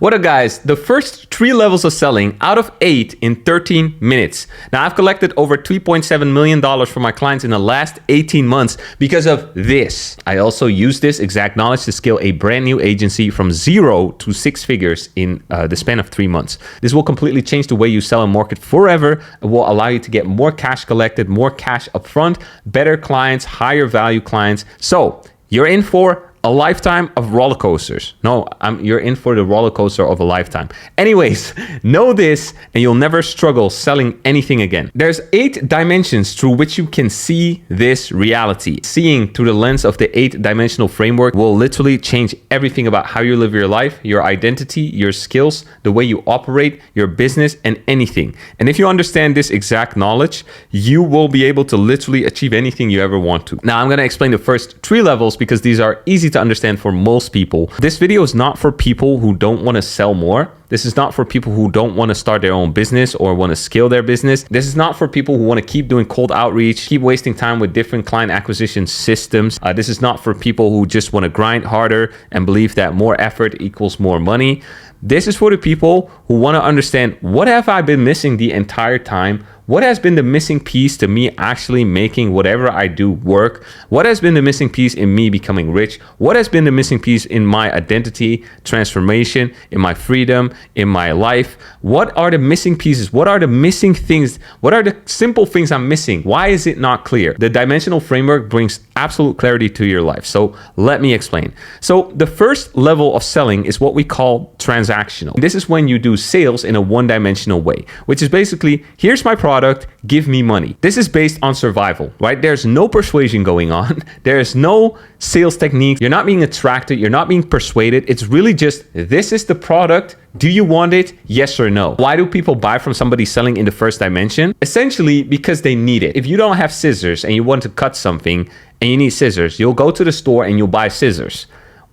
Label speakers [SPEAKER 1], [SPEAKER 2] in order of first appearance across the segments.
[SPEAKER 1] What up guys, the first 3 levels of selling out of 8 in 13 minutes. Now I've collected over $3.7 million from my clients in the last 18 months because of this. I also use this exact knowledge to scale a brand new agency from 0 to 6 figures in the span of 3 months. This will completely change the way you sell and market forever. It will allow you to get more cash collected, more cash upfront, better clients, higher value clients. So you're in for a lifetime of roller coasters. No, you're in for the roller coaster of a lifetime. Anyways, know this and you'll never struggle selling anything again. There's 8 dimensions through which you can see this reality. Seeing through the lens of the 8-dimensional framework will literally change everything about how you live your life, your identity, your skills, the way you operate, your business, and anything. And if you understand this exact knowledge, you will be able to literally achieve anything you ever want to. Now, I'm going to explain the first 3 levels because these are easy to understand for most people. This video is not for people who don't want to sell more. This is not for people who don't want to start their own business or want to scale their business. This is not for people who want to keep doing cold outreach, keep wasting time with different client acquisition systems. This is not for people who just want to grind harder and believe that more effort equals more money. This is for the people who want to understand, what have I been missing the entire time? What has been the missing piece to me actually making whatever I do work? What has been the missing piece in me becoming rich? What has been the missing piece in my identity transformation, in my freedom, in my life? What are the missing pieces? What are the missing things? What are the simple things I'm missing? Why is it not clear? The dimensional framework brings absolute clarity to your life. So let me explain. So the first level of selling is what we call transactional. This is when you do sales in a one-dimensional way, which is basically, here's my product, give me money. This is based on survival, right? There's no persuasion going on. There's no sales technique. You're not being attracted. You're not being persuaded. It's really just, this is the product. Do you want it? Yes or no? Why do people buy from somebody selling in the first dimension? Essentially because they need it. If you don't have scissors and you want to cut something and you need scissors, you'll go to the store and you'll buy scissors.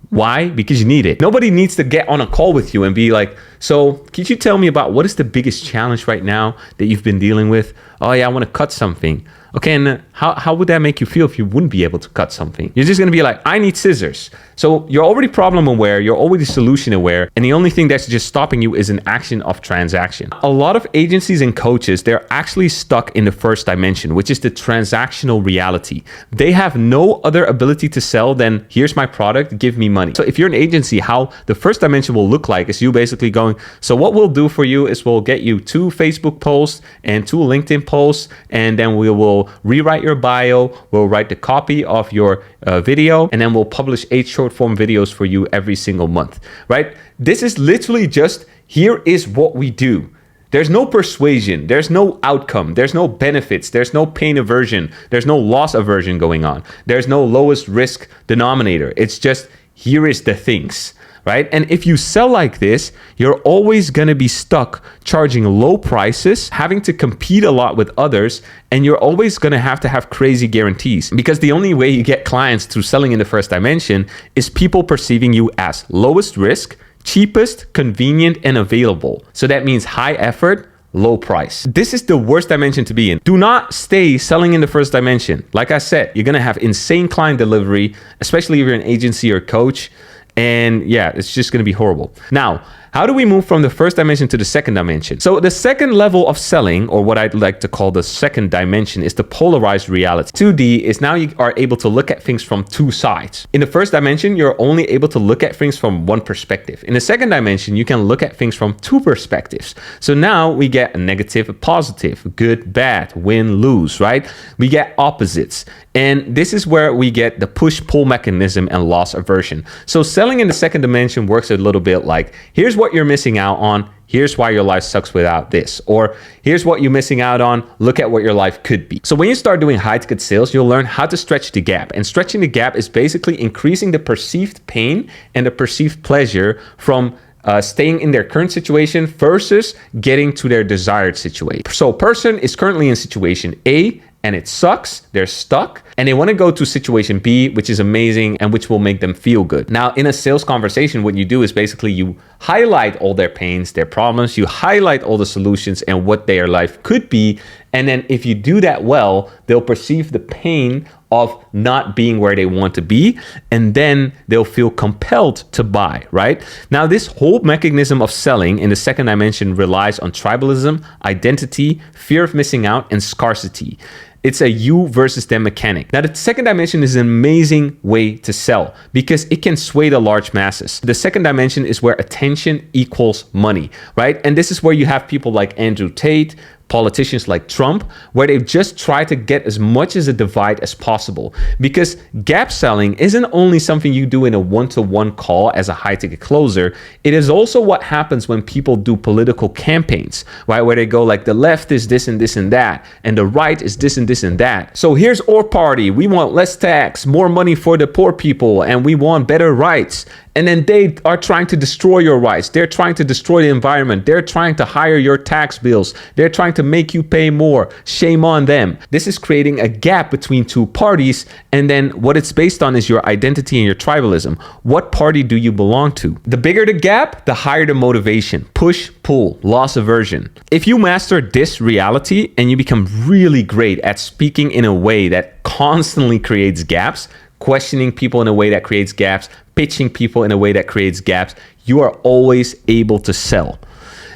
[SPEAKER 1] Why? Because you need it. Nobody needs to get on a call with you and be like, so could you tell me about what is the biggest challenge right now that you've been dealing with? Oh yeah, I want to cut something. Okay, and how would that make you feel if you wouldn't be able to cut something? You're just going to be like, I need scissors. So you're already problem aware, you're already solution aware, and the only thing that's just stopping you is an action of transaction. A lot of agencies and coaches, they're actually stuck in the first dimension, which is the transactional reality. They have no other ability to sell than, here's my product, give me money. So if you're an agency, how the first dimension will look like is you basically going, so what we'll do for you is we'll get you 2 Facebook posts and 2 LinkedIn posts, and then we will rewrite your bio, we'll write the copy of your video, and then we'll publish 8 short form videos for you every single month, right? This is literally just, here is what we do. There's no persuasion, there's no outcome, there's no benefits, there's no pain aversion, there's no loss aversion going on. There's no lowest risk denominator. It's just, here is the things. Right? And if you sell like this, you're always going to be stuck charging low prices, having to compete a lot with others, and you're always going to have crazy guarantees, because the only way you get clients through selling in the first dimension is people perceiving you as lowest risk, cheapest, convenient, and available. So that means high effort, low price. This is the worst dimension to be in. Do not stay selling in the first dimension. Like I said, you're going to have insane client delivery, especially if you're an agency or coach. And yeah, it's just going to be horrible. Now, how do we move from the first dimension to the second dimension? So the second level of selling, or what I'd like to call the second dimension, is the polarized reality. 2D is now you are able to look at things from 2 sides. In the first dimension, you're only able to look at things from 1 perspective. In the second dimension, you can look at things from 2 perspectives. So now we get a negative, a positive, good, bad, win, lose, right? We get opposites. And this is where we get the push-pull mechanism and loss aversion. So selling in the second dimension works a little bit like, here's what you're missing out on. Here's why your life sucks without this. Or here's what you're missing out on. Look at what your life could be. So when you start doing high ticket sales, you'll learn how to stretch the gap. And stretching the gap is basically increasing the perceived pain and the perceived pleasure from staying in their current situation versus getting to their desired situation. So person is currently in situation A, and it sucks, they're stuck, and they want to go to situation B, which is amazing and which will make them feel good. Now, in a sales conversation, what you do is basically you highlight all their pains, their problems, you highlight all the solutions and what their life could be, And then if you do that well, they'll perceive the pain of not being where they want to be, and then they'll feel compelled to buy, right? Now, this whole mechanism of selling in the second dimension relies on tribalism, identity, fear of missing out, and scarcity. It's a you versus them mechanic. Now, the second dimension is an amazing way to sell because it can sway the large masses. The second dimension is where attention equals money, right? And this is where you have people like Andrew Tate, politicians like Trump, where they just try to get as much as a divide as possible. Because gap selling isn't only something you do in a one-to-one call as a high-ticket closer, it is also what happens when people do political campaigns, right? Where they go like the left is this and this and that, and the right is this and this and that. So here's our party. We want less tax, more money for the poor people, and we want better rights. And then they are trying to destroy your rights. They're trying to destroy the environment. They're trying to hire your tax bills. They're trying to make you pay more. Shame on them. This is creating a gap between two parties. And then what it's based on is your identity and your tribalism. What party do you belong to? The bigger the gap, the higher the motivation. Push, pull, loss aversion. If you master this reality and you become really great at speaking in a way that constantly creates gaps, questioning people in a way that creates gaps, pitching people in a way that creates gaps, you are always able to sell.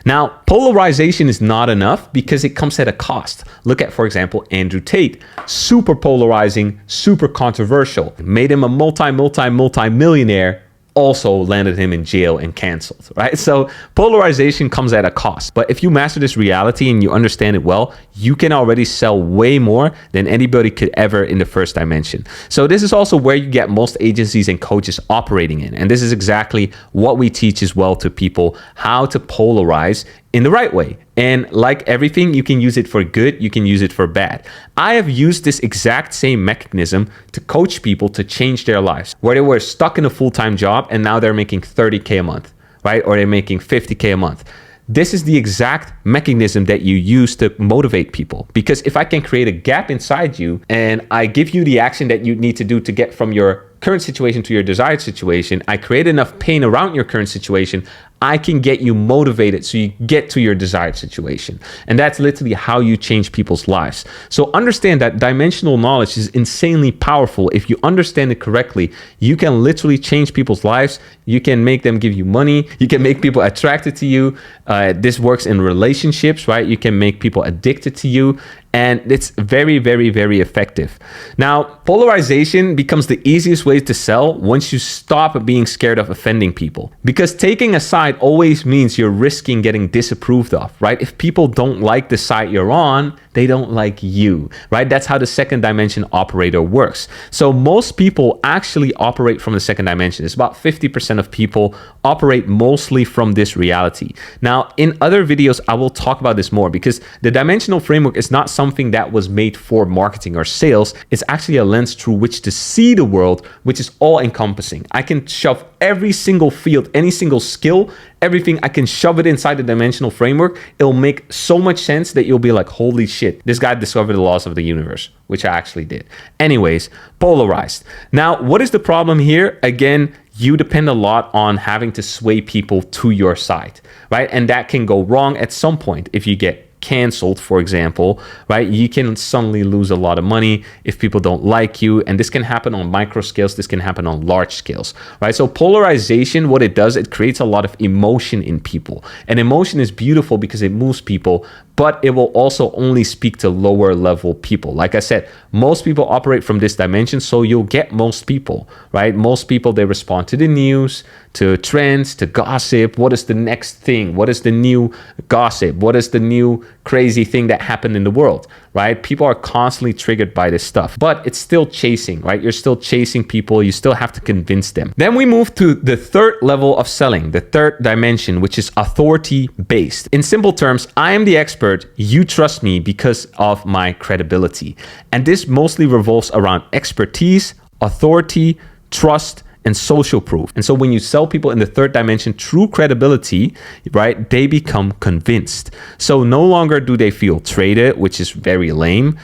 [SPEAKER 1] Now, polarization is not enough because it comes at a cost. Look at, for example, Andrew Tate. Super polarizing, super controversial. Made him a multi-millionaire, also landed him in jail and canceled, right? So polarization comes at a cost. But if you master this reality and you understand it well, you can already sell way more than anybody could ever in the first dimension. So this is also where you get most agencies and coaches operating in. And this is exactly what we teach as well to people, how to polarize in the right way. And like everything, you can use it for good, you can use it for bad. I have used this exact same mechanism to coach people to change their lives, where they were stuck in a full-time job and now they're making 30K a month, right? Or they're making 50K a month. This is the exact mechanism that you use to motivate people. Because if I can create a gap inside you and I give you the action that you need to do to get from your current situation to your desired situation, I create enough pain around your current situation, I can get you motivated so you get to your desired situation. And that's literally how you change people's lives. So understand that dimensional knowledge is insanely powerful. If you understand it correctly, you can literally change people's lives. You can make them give you money. You can make people attracted to you. This works in relationships, right? You can make people addicted to you. And it's very, very, very effective. Now, polarization becomes the easiest way to sell once you stop being scared of offending people. Because taking a side always means you're risking getting disapproved of, right? If people don't like the side you're on, they don't like you, right? That's how the second dimension operator works. So most people actually operate from the second dimension. It's about 50% of people operate mostly from this reality. Now, in other videos, I will talk about this more because the dimensional framework is not something that was made for marketing or sales. It's actually a lens through which to see the world, which is all encompassing. I can shove every single field, any single skill, everything, I can shove it inside the dimensional framework. It'll make so much sense that you'll be like, holy shit, this guy discovered the laws of the universe, which I actually did. Anyways, polarized. Now, what is the problem here? Again, you depend a lot on having to sway people to your side, right? And that can go wrong at some point if you get canceled, for example, right? You can suddenly lose a lot of money if people don't like you. And this can happen on micro scales. This can happen on large scales, right? So polarization, what it does, it creates a lot of emotion in people. And emotion is beautiful because it moves people, but it will also only speak to lower level people. Like I said, most people operate from this dimension, so you'll get most people, right? Most people, they respond to the news, to trends, to gossip. What is the next thing? What is the new gossip? What is the new crazy thing that happened in the world, right? People are constantly triggered by this stuff, but it's still chasing, right? You're still chasing people. You still have to convince them. Then we move to the third level of selling, the third dimension, which is authority based. In simple terms, I am the expert. You trust me because of my credibility. And this mostly revolves around expertise, authority, trust, and social proof. And so when you sell people in the third dimension true credibility, right, they become convinced. So no longer do they feel traded, which is very lame.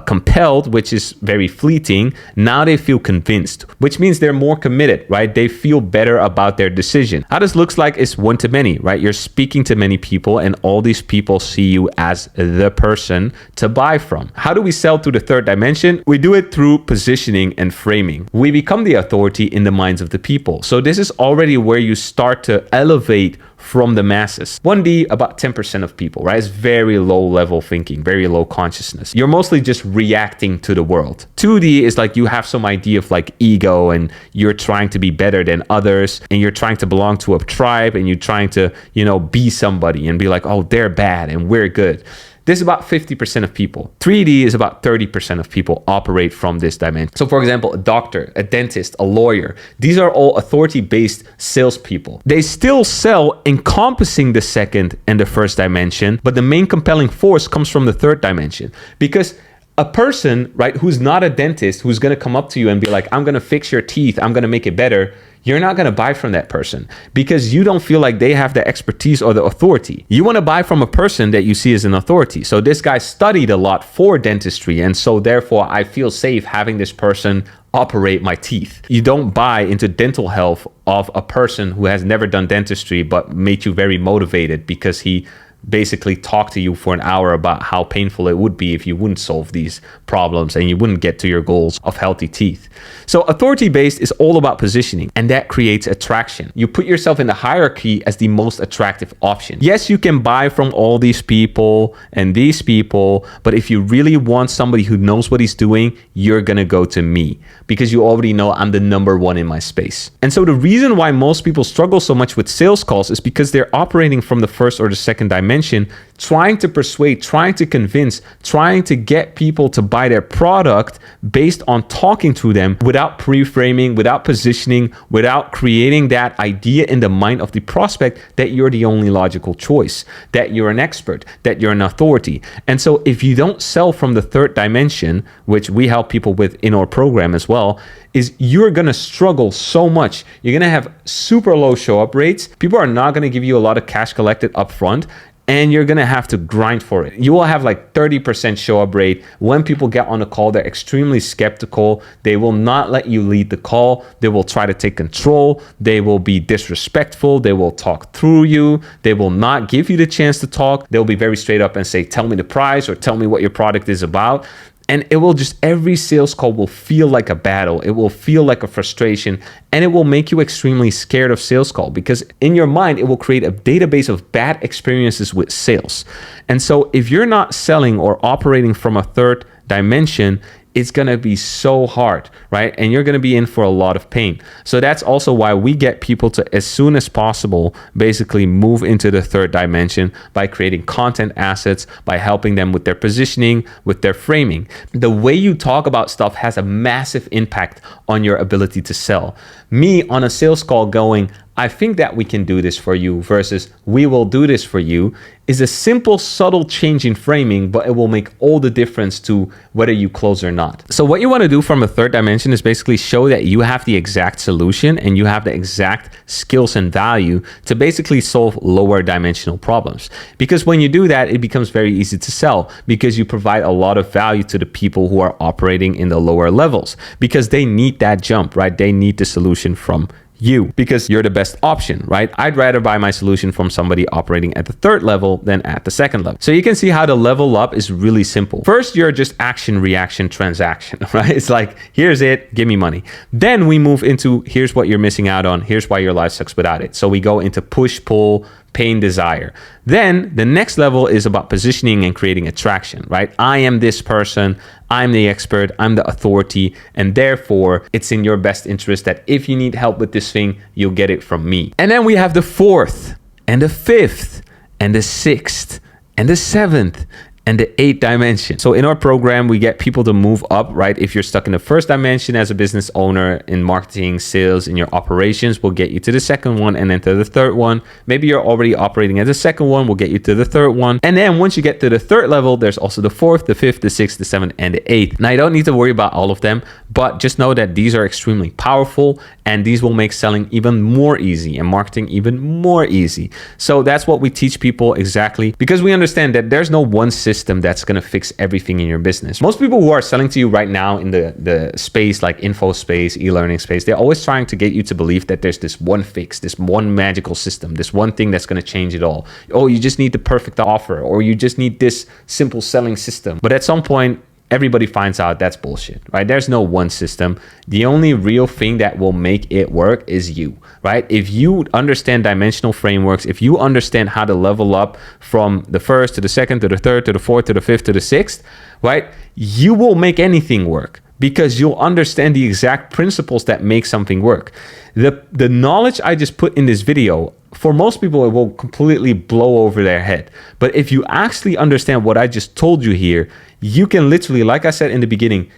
[SPEAKER 1] compelled, which is very fleeting. Now they feel convinced, which means they're more committed, right? They feel better about their decision. How this looks like is one to many, right? You're speaking to many people and all these people see you as the person to buy from. How do we sell through the third dimension? We do it through positioning and framing. We become the authority in the minds of the people. So this is already where you start to elevate from the masses. 1D, about 10% of people, right? It's very low level thinking, very low consciousness. You're mostly just reacting to the world. 2D is like you have some idea of like ego and you're trying to be better than others and you're trying to belong to a tribe and you're trying to, be somebody and be like, oh, they're bad and we're good. This is about 50% of people. 3D is about 30% of people operate from this dimension. So for example, a doctor, a dentist, a lawyer, these are all authority-based salespeople. They still sell encompassing the second and the first dimension, but the main compelling force comes from the third dimension. Because a person, right, who's not a dentist, who's going to come up to you and be like, I'm going to fix your teeth, I'm going to make it better, you're not going to buy from that person because you don't feel like they have the expertise or the authority. You want to buy from a person that you see as an authority. So this guy studied a lot for dentistry, and so therefore I feel safe having this person operate my teeth. You don't buy into dental health of a person who has never done dentistry but made you very motivated because he basically talk to you for an hour about how painful it would be if you wouldn't solve these problems and you wouldn't get to your goals of healthy teeth. So authority-based is all about positioning, and that creates attraction. You put yourself in the hierarchy as the most attractive option. Yes, you can buy from all these people and these people, but if you really want somebody who knows what he's doing, you're gonna go to me because you already know I'm the number one in my space. And so the reason why most people struggle so much with sales calls is because they're operating from the first or the second dimension, trying to persuade, trying to convince, trying to get people to buy their product based on talking to them without pre-framing, without positioning, without creating that idea in the mind of the prospect that you're the only logical choice, that you're an expert, that you're an authority. And so if you don't sell from the third dimension, which we help people with in our program as well, is you're going to struggle so much. You're going to have super low show up rates. People are not going to give you a lot of cash collected up front, and you're going to have to grind for it. You will have like 30% show up rate. When people get on the call, they're extremely skeptical. They will not let you lead the call. They will try to take control. They will be disrespectful. They will talk through you. They will not give you the chance to talk. They'll be very straight up and say, tell me the price or tell me what your product is about. And it will just, every sales call will feel like a battle. It will feel like a frustration, and it will make you extremely scared of sales call because in your mind, it will create a database of bad experiences with sales. And so if you're not selling or operating from a third dimension, it's going to be so hard, right? And you're going to be in for a lot of pain. So that's also why we get people to, as soon as possible, basically move into the third dimension by creating content assets, by helping them with their positioning, with their framing. The way you talk about stuff has a massive impact on your ability to sell. Me on a sales call going, I think that we can do this for you versus we will do this for you is a simple, subtle change in framing, but it will make all the difference to whether you close or not. So what you want to do from a third dimension is basically show that you have the exact solution and you have the exact skills and value to basically solve lower dimensional problems. Because when you do that, it becomes very easy to sell because you provide a lot of value to the people who are operating in the lower levels because they need that jump, right? They need the solution from you because you're the best option, right? I'd rather buy my solution from somebody operating at the third level than at the second level. So you can see how the level up is really simple. First, you're just action, reaction, transaction, right? It's like, here's it, give me money. Then we move into, here's what you're missing out on. Here's why your life sucks without it. So we go into push, pull, pain, desire. Then the next level is about positioning and creating attraction, right? I am this person, I'm the expert, I'm the authority, and therefore it's in your best interest that if you need help with this thing, you'll get it from me. And then we have the fourth and the fifth and the sixth and the seventh and the eighth dimension. So in our program, we get people to move up, right? If you're stuck in the first dimension as a business owner in marketing, sales, in your operations, we'll get you to the second one and then to the third one. Maybe you're already operating at the second one, we'll get you to the third one. And then once you get to the third level, there's also the fourth, the fifth, the sixth, the seventh, and the eighth. Now you don't need to worry about all of them, but just know that these are extremely powerful and these will make selling even more easy and marketing even more easy. So that's what we teach people exactly because we understand that there's no one system system that's going to fix everything in your business. Most people who are selling to you right now in the space, like info space, e-learning space, they're always trying to get you to believe that there's this one fix, this one magical system, this one thing that's going to change it all. Oh, you just need the perfect offer, or you just need this simple selling system. But at some point, everybody finds out that's bullshit, right? There's no one system. The only real thing that will make it work is you, right? If you understand dimensional frameworks, if you understand how to level up from the first to the second to the third to the fourth to the fifth to the sixth, right? You will make anything work because you'll understand the exact principles that make something work. The knowledge I just put in this video, for most people, it will completely blow over their head. But if you actually understand what I just told you here, you can literally, like I said in the beginning,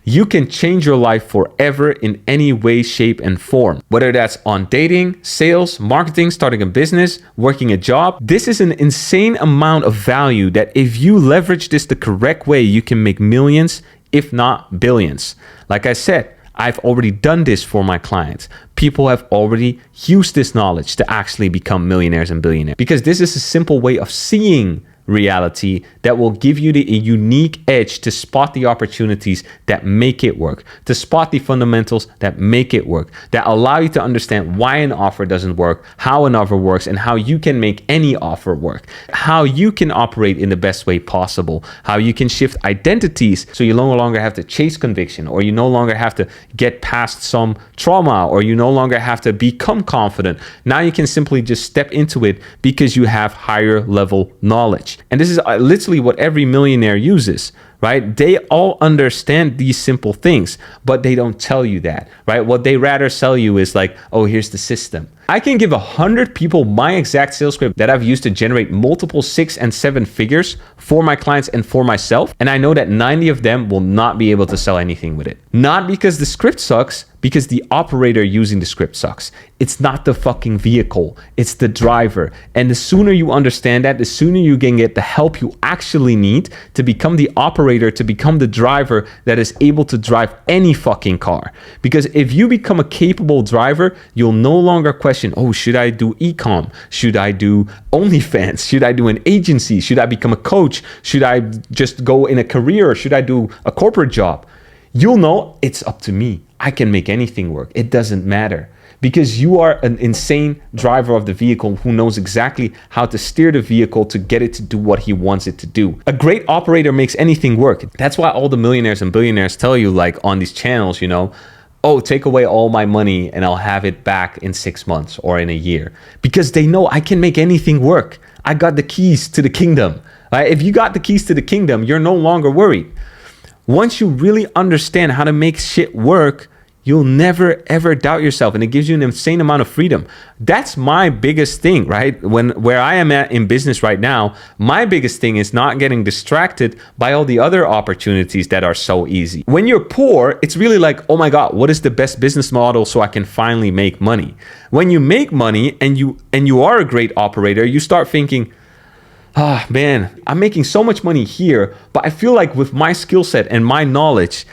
[SPEAKER 1] you can change your life forever in any way, shape, and form. Whether that's on dating, sales, marketing, starting a business, working a job. This is an insane amount of value that if you leverage this the correct way, you can make millions, if not billions. Like I said, I've already done this for my clients. People have already used this knowledge to actually become millionaires and billionaires, because this is a simple way of seeing reality that will give you the unique edge to spot the opportunities that make it work, to spot the fundamentals that make it work, that allow you to understand why an offer doesn't work, how an offer works, and how you can make any offer work, how you can operate in the best way possible, how you can shift identities so you no longer have to chase conviction, or you no longer have to get past some trauma, or you no longer have to become confident. Now you can simply just step into it because you have higher level knowledge. And this is literally what every millionaire uses, right? They all understand these simple things, but they don't tell you that, right? What they rather sell you is like, oh, here's the system. I can give 100 people my exact sales script that I've used to generate multiple 6 and 7 figures for my clients and for myself. And I know that 90 of them will not be able to sell anything with it. Not because the script sucks, because the operator using the script sucks. It's not the fucking vehicle, it's the driver. And the sooner you understand that, the sooner you can get the help you actually need to become the operator, to become the driver that is able to drive any fucking car. Because if you become a capable driver, you'll no longer question, oh, should I do e-com? Should I do OnlyFans? Should I do an agency? Should I become a coach? Should I just go in a career? Or should I do a corporate job? You'll know it's up to me. I can make anything work. It doesn't matter. Because you are an insane driver of the vehicle who knows exactly how to steer the vehicle to get it to do what he wants it to do. A great operator makes anything work. That's why all the millionaires and billionaires tell you, like on these channels, you know, oh, take away all my money and I'll have it back in 6 months or in a year. Because they know I can make anything work. I got the keys to the kingdom. Right? If you got the keys to the kingdom, you're no longer worried. Once you really understand how to make shit work, you'll never ever doubt yourself, and it gives you an insane amount of freedom. That's my biggest thing, right? Where I am at in business right now, my biggest thing is not getting distracted by all the other opportunities that are so easy. When you're poor, it's really like, oh my God, what is the best business model so I can finally make money? When you make money and you are a great operator, you start thinking, ah, man, I'm making so much money here, but I feel like with my skill set and my knowledge,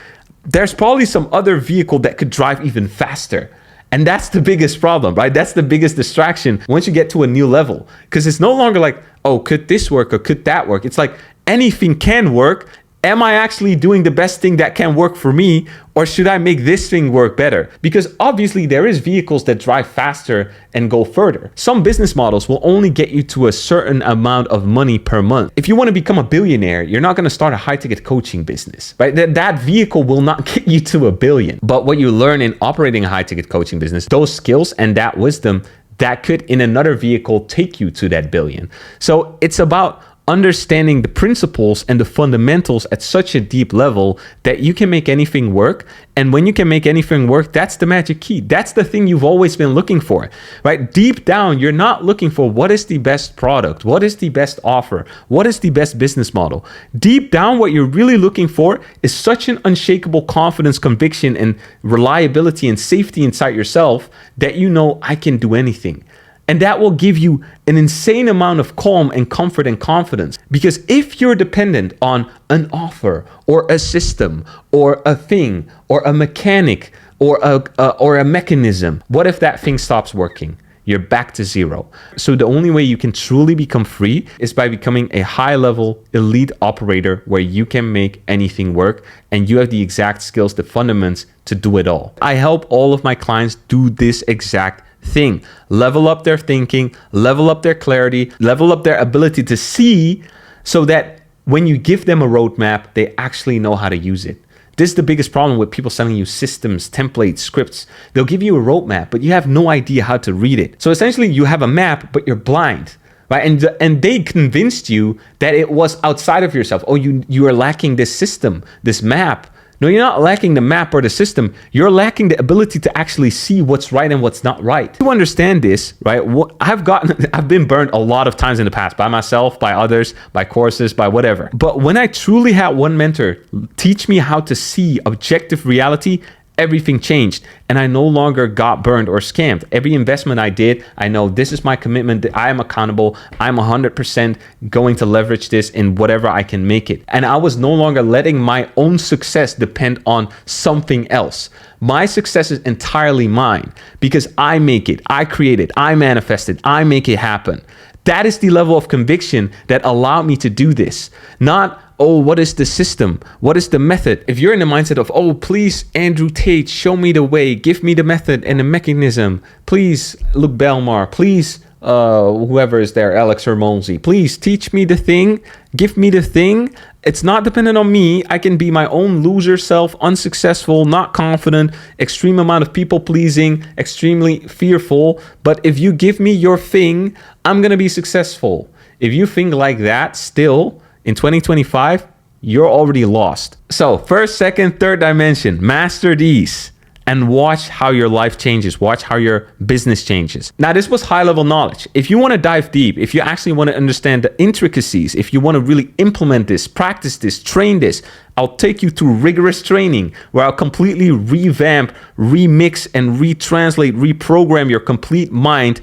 [SPEAKER 1] there's probably some other vehicle that could drive even faster. And that's the biggest problem, right? That's the biggest distraction once you get to a new level. Because it's no longer like, oh, could this work or could that work? It's like anything can work. Am I actually doing the best thing that can work for me, or should I make this thing work better? Because obviously there is vehicles that drive faster and go further. Some business models will only get you to a certain amount of money per month. If you want to become a billionaire, you're not going to start a high-ticket coaching business, right? That vehicle will not get you to $1 billion. But what you learn in operating a high-ticket coaching business, those skills and that wisdom, that could in another vehicle take you to that $1 billion. So it's about understanding the principles and the fundamentals at such a deep level that you can make anything work. And when you can make anything work, that's the magic key. That's the thing you've always been looking for, right? Deep down, you're not looking for what is the best product, what is the best offer, what is the best business model. Deep down, what you're really looking for is such an unshakable confidence, conviction, and reliability and safety inside yourself that you know, I can do anything. And that will give you an insane amount of calm and comfort and confidence. Because if you're dependent on an offer or a system or a thing or a mechanic or a mechanism, what if that thing stops working? you're back to zero. So the only way you can truly become free is by becoming a high-level elite operator where you can make anything work and you have the exact skills, the fundamentals to do it all. I help all of my clients do this exact thing. Level up their thinking, level up their clarity, level up their ability to see, so that when you give them a roadmap, they actually know how to use it. This is the biggest problem with people selling you systems, templates, scripts. They'll give you a roadmap, but you have no idea how to read it. So essentially you have a map, but you're blind, right? And they convinced you that it was outside of yourself. Oh, you are lacking this system, this map. No, you're not lacking the map or the system. You're lacking the ability to actually see what's right and what's not right. To understand this, right? I've been burned a lot of times in the past by myself, by others, by courses, by whatever. But when I truly had one mentor teach me how to see objective reality, everything changed and I no longer got burned or scammed. Every investment I did, I know this is my commitment, that I am accountable. I'm 100% going to leverage this in whatever I can make it. And I was no longer letting my own success depend on something else. My success is entirely mine because I make it, I create it, I manifest it, I make it happen. That is the level of conviction that allowed me to do this. Not, oh, what is the system? What is the method? If you're in the mindset of, oh, please, Andrew Tate, show me the way, give me the method and the mechanism. Please, Luke Belmar, please, whoever is there, Alex Hermolzi, please teach me the thing, give me the thing. It's not dependent on me. I can be my own loser self, unsuccessful, not confident, extreme amount of people pleasing, extremely fearful. But if you give me your thing, I'm going to be successful. If you think like that still, in 2025, you're already lost. So first, second, third dimension, master these and watch how your life changes. Watch how your business changes. Now, this was high level knowledge. If you want to dive deep, if you actually want to understand the intricacies, if you want to really implement this, practice this, train this, I'll take you through rigorous training where I'll completely revamp, remix, and retranslate, reprogram your complete mind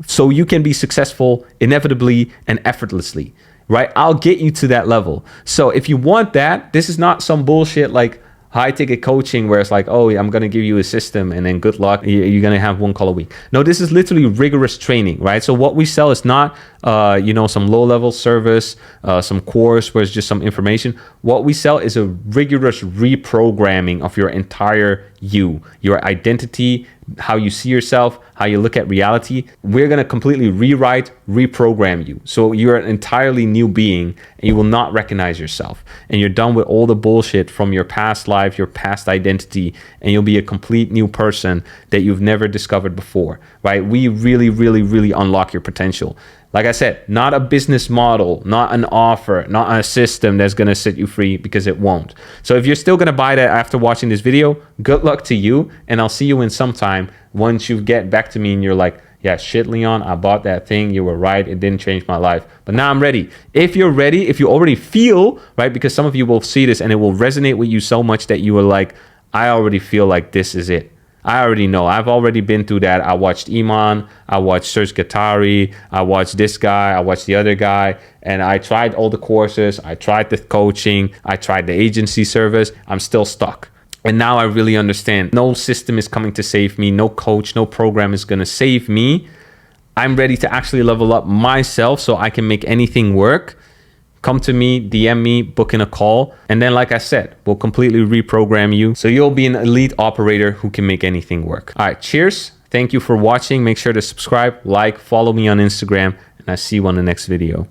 [SPEAKER 1] so you can be successful inevitably and effortlessly. Right? I'll get you to that level. So if you want that, this is not some bullshit like high ticket coaching where it's like, oh, I'm going to give you a system and then good luck. You're going to have one call a week. No, this is literally rigorous training, right? So what we sell is not, some low level service, some course where it's just some information. What we sell is a rigorous reprogramming of your entire you, your identity, how you see yourself, how you look at reality. We're going to completely rewrite, reprogram you. So you're an entirely new being and you will not recognize yourself. And you're done with all the bullshit from your past life, your past identity, and you'll be a complete new person that you've never discovered before, right? We really, really, really unlock your potential. Like I said, not a business model, not an offer, not a system that's going to set you free, because it won't. So if you're still going to buy that after watching this video, good luck to you. And I'll see you in some time once you get back to me and you're like, yeah, shit, Leon, I bought that thing. You were right. It didn't change my life. But now I'm ready. If you're ready, if you already feel, right, because some of you will see this and it will resonate with you so much that you are like, I already feel like this is it. I already know. I've already been through that. I watched Iman. I watched Serge Guattari. I watched this guy. I watched the other guy. And I tried all the courses. I tried the coaching. I tried the agency service. I'm still stuck. And now I really understand. No system is coming to save me. No coach, no program is going to save me. I'm ready to actually level up myself so I can make anything work. Come to me, DM me, book in a call. And then, like I said, we'll completely reprogram you so you'll be an elite operator who can make anything work. All right, cheers. Thank you for watching. Make sure to subscribe, like, follow me on Instagram, and I'll see you on the next video.